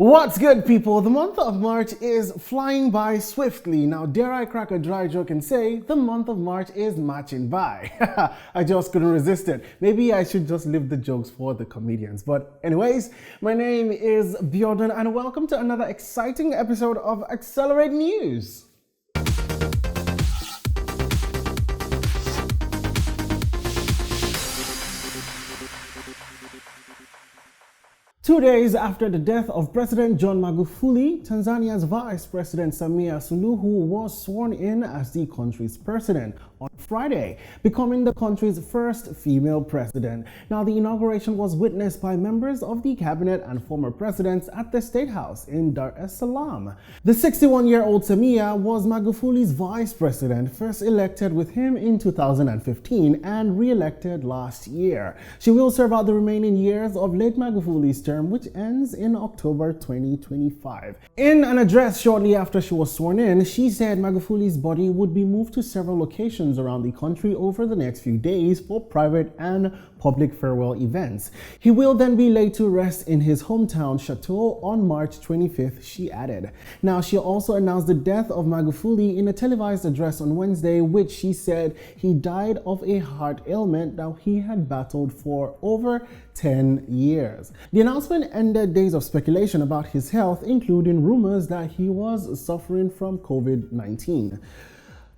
What's good, people? The month of March is flying by swiftly. Now, dare I crack a dry joke and say the month of March is marching by? I just couldn't resist it. Maybe I should just leave the jokes for the comedians. But anyways, my name is Bjordan and welcome to another exciting episode of Accelerate News. 2 days after the death of President John Magufuli, Tanzania's Vice President Samia Suluhu was sworn in as the country's president on Friday, becoming the country's first female president. Now, the inauguration was witnessed by members of the cabinet and former presidents at the State House in Dar es Salaam. The 61-year-old Samia was Magufuli's vice president, first elected with him in 2015 and re-elected last year. She will serve out the remaining years of late Magufuli's term, which ends in October 2025. In an address shortly after she was sworn in, she said Magufuli's body would be moved to several locations around the country over the next few days for private and public farewell events. He will then be laid to rest in his hometown Chateau on March 25th, she added. Now, she also announced the death of Magufuli in a televised address on Wednesday, which she said he died of a heart ailment that he had battled for over 10 years. The announcement ended days of speculation about his health, including rumors that he was suffering from COVID-19.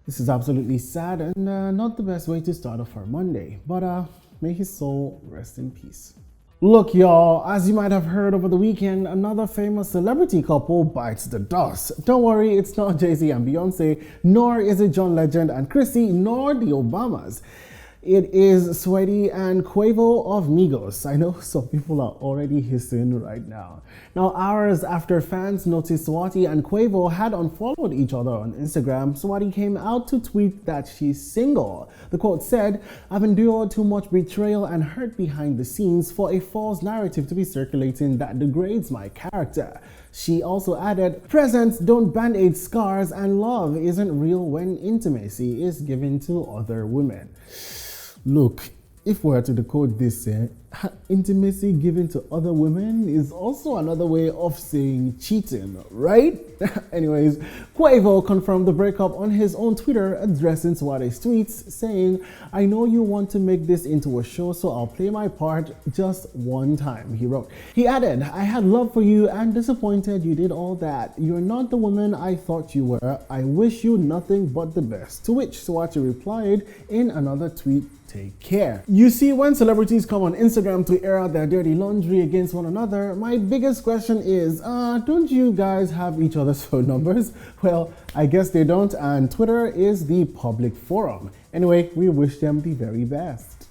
This is absolutely sad and not the best way to start off our Monday, but may his soul rest in peace. Look, y'all, as you might have heard over the weekend, another famous celebrity couple bites the dust. Don't worry, it's not Jay-Z and Beyonce, nor is it John Legend and Chrissy, nor the Obamas. It is Saweetie and Quavo of Migos. I know some people are already hissing right now. Now, hours after fans noticed Saweetie and Quavo had unfollowed each other on Instagram, Saweetie came out to tweet that she's single. The quote said, "I've endured too much betrayal and hurt behind the scenes for a false narrative to be circulating that degrades my character." She also added, "Presents don't band-aid scars and love isn't real when intimacy is given to other women." Look, if we're to decode this, intimacy given to other women is also another way of saying cheating, right? Anyways, Quavo confirmed the breakup on his own Twitter, addressing Saweetie's tweets, saying, "I know you want to make this into a show, so I'll play my part just one time," he wrote. He added, "I had love for you and disappointed you did all that. You're not the woman I thought you were. I wish you nothing but the best." To which Saweetie replied in another tweet, "Take care." You see, when celebrities come on Instagram to air out their dirty laundry against one another, my biggest question is, don't you guys have each other's phone numbers? Well, I guess they don't, and Twitter is the public forum. Anyway, we wish them the very best.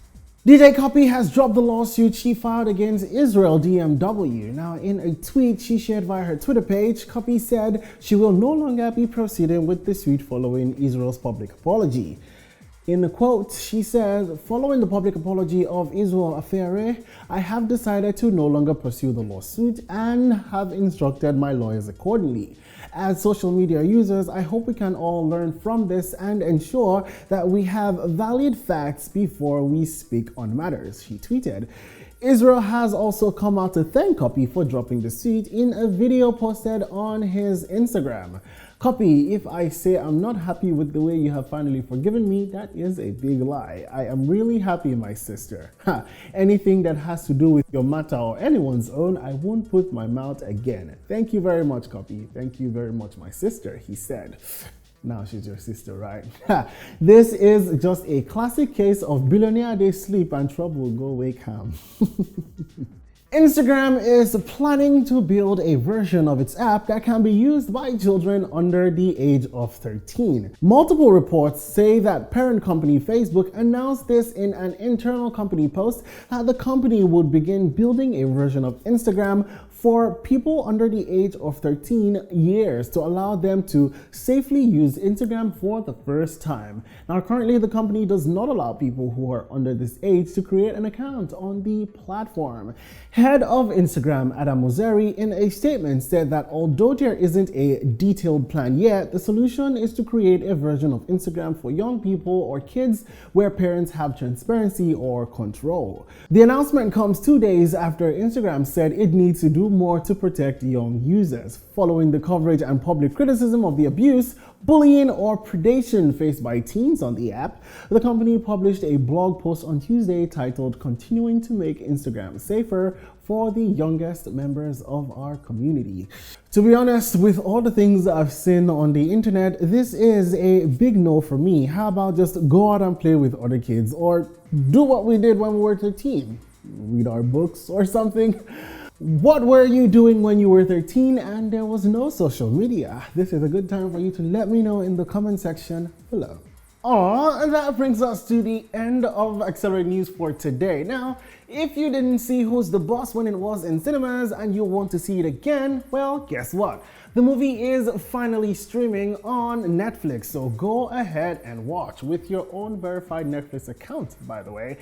DJ Cuppy has dropped the lawsuit she filed against Israel DMW. Now, in a tweet she shared via her Twitter page, Cuppy said she will no longer be proceeding with the suit following Israel's public apology. In the quote, she says, "Following the public apology of Israel Affaire, I have decided to no longer pursue the lawsuit and have instructed my lawyers accordingly. As social media users, I hope we can all learn from this and ensure that we have valid facts before we speak on matters," she tweeted. Israel has also come out to thank Cuppy for dropping the suit in a video posted on his Instagram. "Cuppy, if I say I'm not happy with the way you have finally forgiven me, that is a big lie. I am really happy, my sister. Anything that has to do with your matter or anyone's own, I won't put my mouth again. Thank you very much, Cuppy. Thank you very much, my sister," he said. Now she's your sister, right? This is just a classic case of billionaire they sleep and trouble go wake him. Instagram is planning to build a version of its app that can be used by children under the age of 13. Multiple reports say that parent company Facebook announced this in an internal company post that the company would begin building a version of Instagram for people under the age of 13 years to allow them to safely use Instagram for the first time. Now, currently the company does not allow people who are under this age to create an account on the platform. Head of Instagram, Adam Mosseri, in a statement said that although there isn't a detailed plan yet, the solution is to create a version of Instagram for young people or kids where parents have transparency or control. The announcement comes 2 days after Instagram said it needs to do do more to protect young users. Following the coverage and public criticism of the abuse, bullying, or predation faced by teens on the app, the company published a blog post on Tuesday titled "Continuing to Make Instagram Safer for the Youngest Members of Our Community." To be honest, with all the things I've seen on the internet, this is a big no for me. How about just go out and play with other kids, or do what we did when we were 13? Read our books or something? What were you doing when you were 13 and there was no social media? This is a good time for you to let me know in the comment section below. And that brings us to the end of Accelerate News for today. Now, if you didn't see Who's the Boss when it was in cinemas and you want to see it again, well, guess what? The movie is finally streaming on Netflix, so go ahead and watch with your own verified Netflix account, by the way.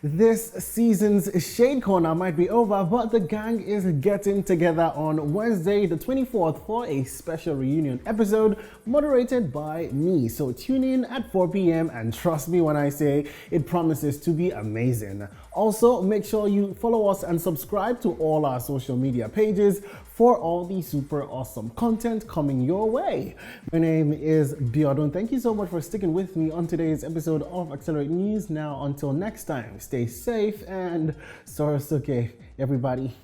This season's Shade Corner might be over, but the gang is getting together on Wednesday the 24th for a special reunion episode moderated by me. So tune in at 4 p.m. and trust me when I say it promises to be amazing. Also, make sure you follow us and subscribe to all our social media pages for all the super awesome content coming your way. My name is Biodun. Thank you so much for sticking with me on today's episode of Accelerate News. Now, until next time, stay safe and Sorosuke, everybody.